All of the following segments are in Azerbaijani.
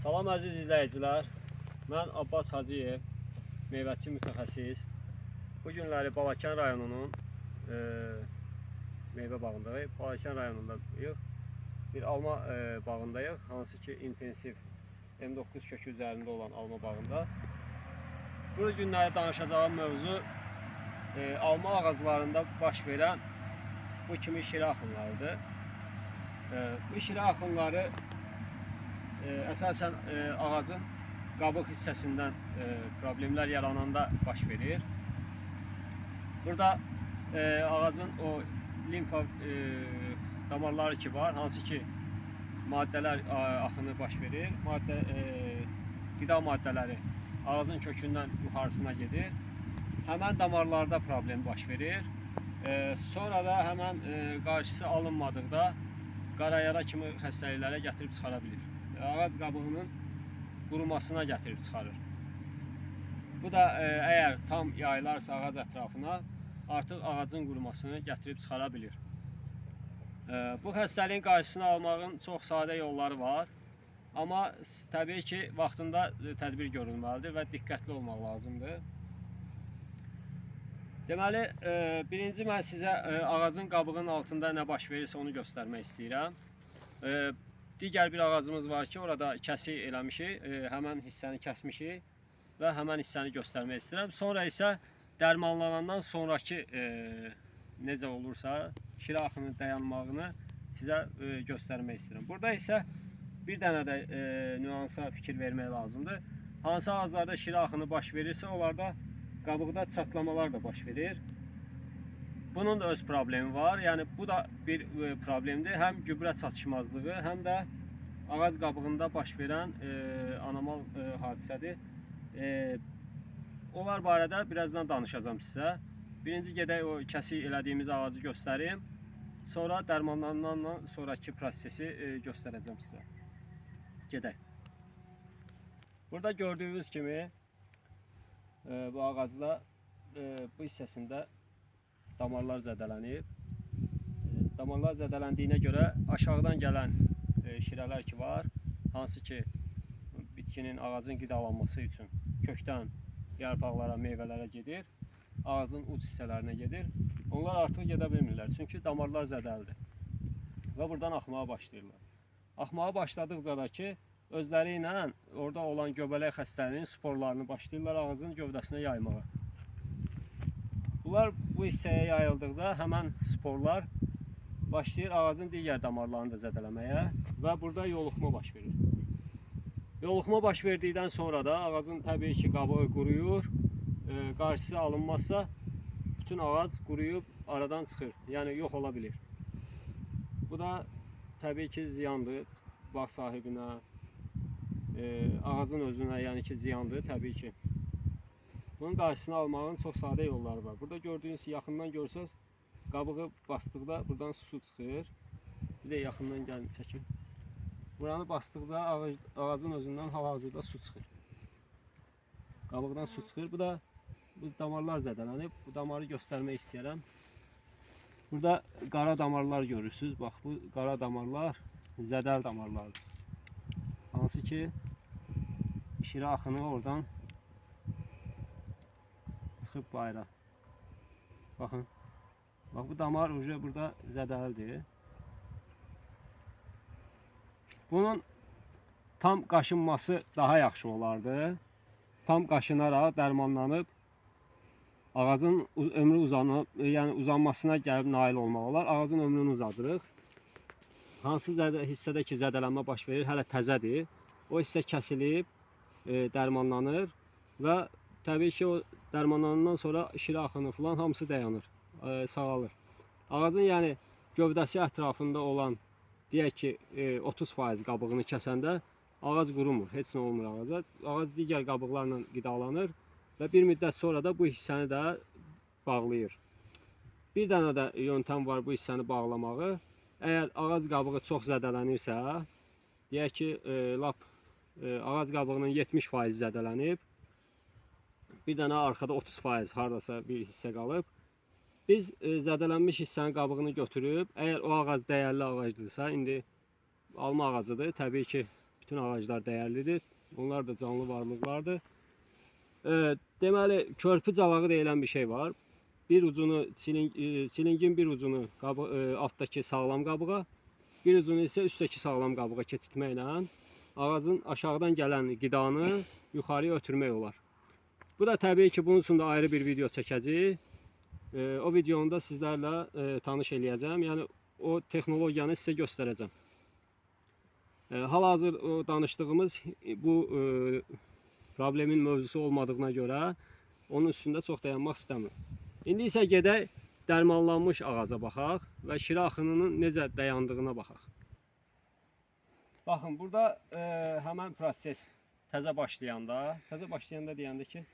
Salam əziz izləyicilər. Mən Abbas Hacıyev, meyvəçi mütəxəssis. Bu günləri Balakən rayonunun meyvə bağındayıq. Balakən rayonundayıq. Bir alma bağındayıq, hansı ki intensiv M9 kökü üzərində olan alma bağında. Bu günləri danışacağım mövzu alma ağaclarında baş verən bu kimi şirə axınlarıdır. Bu şirə axınları əsasən ağacın qabıq hissəsindən problemlər yarananda baş verir. Burada ağacın o limfa damarları ki var, hansı ki maddələr axını baş verir. Qida maddələri ağacın kökündən yuxarısına gedir. Həmən damarlarda problem baş verir. Sonra da həmən qarşısı alınmadıqda qara yara kimi xəstəliklərə gətirib çıxara bilir. Ağac qabığının qurumasına gətirib çıxarır. Bu da əgər tam yayılarsa ağac ətrafına artıq ağacın qurumasını gətirib çıxara bilir. Bu xəstəliyin qarşısını almağın çox sadə yolları var. Amma təbii ki, vaxtında tədbir görülməlidir və diqqətli olmaq lazımdır. Deməli, birinci mən sizə ağacın qabığının altında nə baş verirsə onu göstərmək istəyirəm. Digər bir ağacımız var ki, orada kəsik eləmişik, həmən hissəni kəsmişik və həmən hissəni göstərmək istəyirəm. Sonra isə dərmanlanandan sonraki necə olursa şirə axının dayanmağını sizə göstərmək istəyirəm. Burada isə bir dənə də nüansa fikir vermək lazımdır. Hansı ağaclarda şirə axını baş verirsə, onlarda qabıqda çatlamalar da baş verir. Bunun da öz problemi var. Yəni bu da bir problemdir. Həm gübrə çatışmazlığı, həm də ağac qabığında baş verən anormal hadisədir. Onlar barədə birazdan danışacağım sizə. Birinci gedək o kəsik elədiyimiz ağacı göstərim. Sonra dərmanlanandan sonraki prosesi göstərəcəm sizə. Gedək. Burada gördüyünüz kimi bu ağacda bu hissəsində damarlar zədələnib. Damarlar zədələndiyinə görə aşağıdan gələn şirələr ki var, hansı ki bitkinin, ağacın qidalanması üçün kökdən yarpaqlara, meyvələrə gedir, ağacın uc hissələrinə gedir. Onlar artıq gedə bilmirlər, çünki damarlar zədəldir və buradan axmağa başlayırlar. Axmağa başladıqca da ki, özləri ilə orada olan göbələk xəstəliyinin sporlarını başlayırlar ağacın gövdəsinə yaymağa. Bunlar bu hissəyə yayıldıqda həmən sporlar başlayır ağacın digər damarlarını da zədələməyə və burada yoluxma baş verir. Yoluxma baş verdikdən sonra da ağacın təbii ki qabığı quruyur, qarşısı alınmazsa bütün ağac quruyub aradan çıxır, yəni yox ola bilir. Bu da təbii ki ziyandır bağ sahibinə, ağacın özünə, yəni ki ziyandır təbii ki. Bunun qarşısını almağın çox sadə yolları var. Burada gördüyünüz yaxından görsəz, qabığı basdıqda buradan su çıxır. Bir də yaxından gəlin çəkin. Buranı basdıqda ağacın özündən hal-hazırda su çıxır. Qabıqdan su çıxır. Bu da bu damarlar zədələnib. Bu damarı göstərmək istəyirəm. Burada qara damarlar görürsünüz. Bax, bu qara damarlar zədəl damarlardır. Hansı ki şirə axını oradan çıxıb bayra. Baxın. Bax bu damar burada zədəlidir. Bunun tam qaşınması daha yaxşı olardı. Tam qaşınaraq dərmanlanıb ağacın ömrü uzanmasına gəlib nail olmaq olar. Ağacın ömrünü uzadırıq. Hansı hissədə ki zədələnmə baş verir, hələ təzədir. O hissə kəsilib, dərmanlanır və təbii ki o dərmanlanandan sonra şirə axını falan hamısı dayanır, sağalır. Ağacın yəni gövdəsi ətrafında olan deyək ki 30% qabığını kəsəndə ağac qurumur, heç nə olmur ağaca. Ağac digər qabıqlarla qidalanır və bir müddət sonra da bu hissəni də bağlayır. Bir dənə də yöntəm var bu hissəni bağlamağı. Əgər ağac qabığı çox zədələnirsə, deyək ki ağac qabığının 70% zədələnib, bir dənə arxada 30% hardasa bir hissə qalıb. Biz zədələnmiş hissənin qabığını götürüb, əgər o ağac dəyərli ağacdırsa, indi alma ağacıdır, təbii ki bütün ağaclar dəyərlidir. Onlar da canlı varlıqlardır. Deməli, körpü calağı deyilən bir şey var. Bir ucunu silingin bir ucunu altdakı sağlam qabığa, bir ucunu isə üsttəki sağlam qabığa keçirtməklə ağacın aşağıdan gələn qidanı yuxarıya ötürmək olar. Bu da təbii ki, bunun üçün də ayrı bir video çəkəcəyik. O videonu da sizlərlə tanış eləyəcəm. Yəni o texnologiyanı sizə göstərəcəm. Hal-hazır o danışdığımız bu problemin mövzusu olmadığına görə onun üstündə çox dayanmaq istəmirəm. İndi isə gedək dərmanlanmış ağaca baxaq və şirə axınının necə dayandığına baxaq. Baxın, burada həmən proses təzə başlayanda deyəndə ki,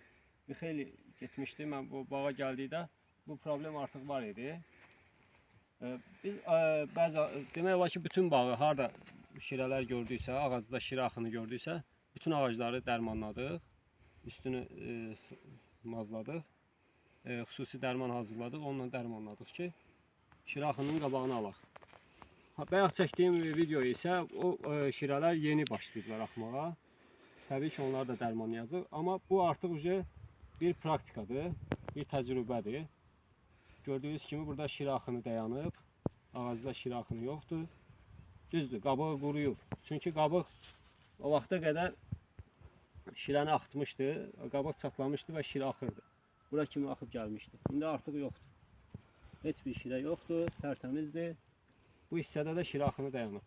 bir xeyli getmişdi. Mən bu bağa gəldikdə bu problem artıq var idi. Biz demək olar ki, bütün bağı harda şirələr gördüksə, ağacda şirə axını gördüksə, bütün ağacları dərmanladıq, üstünü mazladıq, xüsusi dərman hazırladıq, onunla dərmanladıq ki, şirə axınının qabağını alaq. Bayaq çəkdiyim video isə o şirələr yeni başlayıblar axmağa. Təbii ki, onları da dərmanlayacaq, amma bu artıq bir praktikadır, bir təcrübədir. Gördüyünüz kimi burada şirə axını dayanıb, ağacda şirə axını yoxdur. Düzdür, qabığı quruyub. Çünki qabıq o vaxta qədər şirəni axıtmışdı, qabıq çatlamışdı və şirə axırdı. Bura kimi axıb gəlmişdi. İndi artıq yoxdur. Heç bir şirə yoxdur, tərtəmizdir. Bu hissədə də şirə axını dayanıb.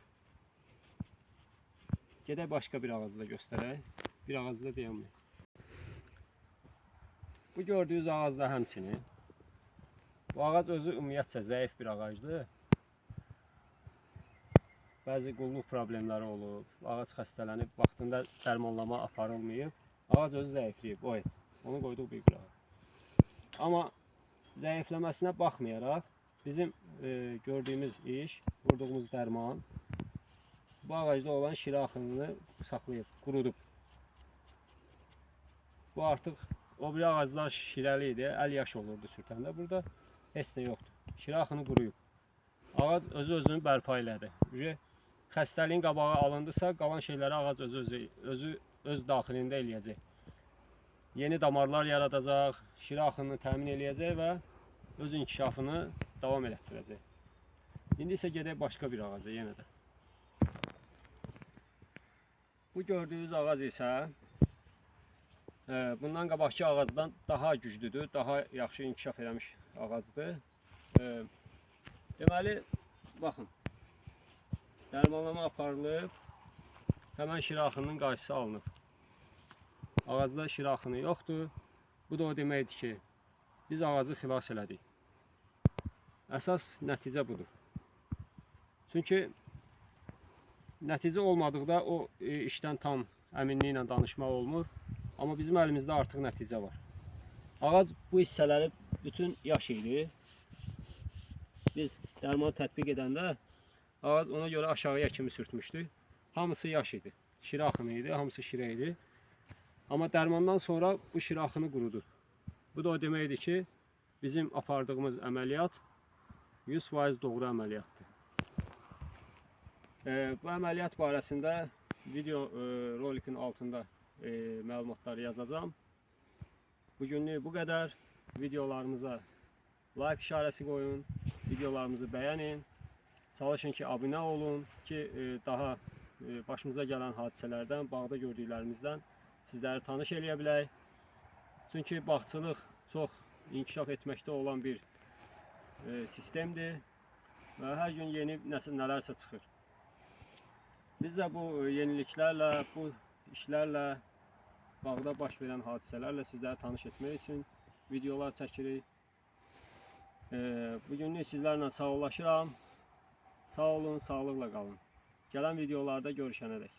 Gedək başqa bir ağacı da göstərək. Bir ağacı da dayanmıyor. Bu gördüyünüz ağac da həmçinin. Bu ağac özü ümumiyyətcə zəif bir ağacdır. Bəzi qulluq problemləri olub, ağac xəstələnib, vaxtında dərmanlama aparılmayıb. Ağac özü zəifləyib, o heç. Onu qoyduq bir qırağa. Amma zəifləməsinə baxmayaraq, bizim gördüyümüz iş, vurduğumuz dərman bu ağacda olan şirə axınını saxlayıb, qurudub. Bu artıq o biri ağaclar şirəli idi, 50 yaş olurdu sürtəndə. Burada heç nə yoxdur. Şirə axını quruyub. Ağac özünü bərpa elədi. Xəstəliyin qabağı alındısa, qalan şeyləri ağac öz daxilində eləyəcək. Yeni damarlar yaradacaq, şirə axınını təmin eləyəcək və öz inkişafını davam elətdirəcək. İndi isə gedək başqa bir ağaca yenə də. Bu gördüyünüz ağac isə bundan qabaqki ağacdan daha güclüdür, daha yaxşı inkişaf eləmiş ağacdır. Deməli, baxın, dərmanlama aparılıb, həmən şirə axınının qarşısı alınıb. Ağacda şirə axını yoxdur. Bu da o deməkdir ki, biz ağacı xilas elədik. Əsas nəticə budur. Çünki nəticə olmadıqda o işdən tam əminliklə danışmaq olmur. Amma bizim əlimizdə artıq nəticə var. Ağac bu hissələri bütün yaş idi. Biz dərmanı tətbiq edəndə ağac ona görə aşağıya kimi sürtmüşdük. Hamısı yaş idi. Şirə axını idi, hamısı şirə idi. Amma dərmandan sonra bu şirə axını qurudu. Bu da o deməkdir ki, bizim apardığımız əməliyyat 100% doğru əməliyyatdır. Bu əməliyyat barəsində video rolikin altında məlumatları yazacağım. Bugünlük bu qədər. Videolarımıza like işarəsi qoyun, videolarımızı bəyənin. Çalışın ki, abunə olun ki, daha başımıza gələn hadisələrdən, bağda gördüklərimizdən sizləri tanış eləyə bilək. Çünki bağçılıq çox inkişaf etməkdə olan bir sistemdir və hər gün yeni nələrsə çıxır. Biz də bu yeniliklərlə, bu işlərlə, bağda baş verən hadisələrlə sizləri tanış etmək üçün videolar çəkirik. Bugünlük sizlərlə sağollaşıram. Sağ olun, sağlıqla qalın. Gələn videolarda görüşənədək.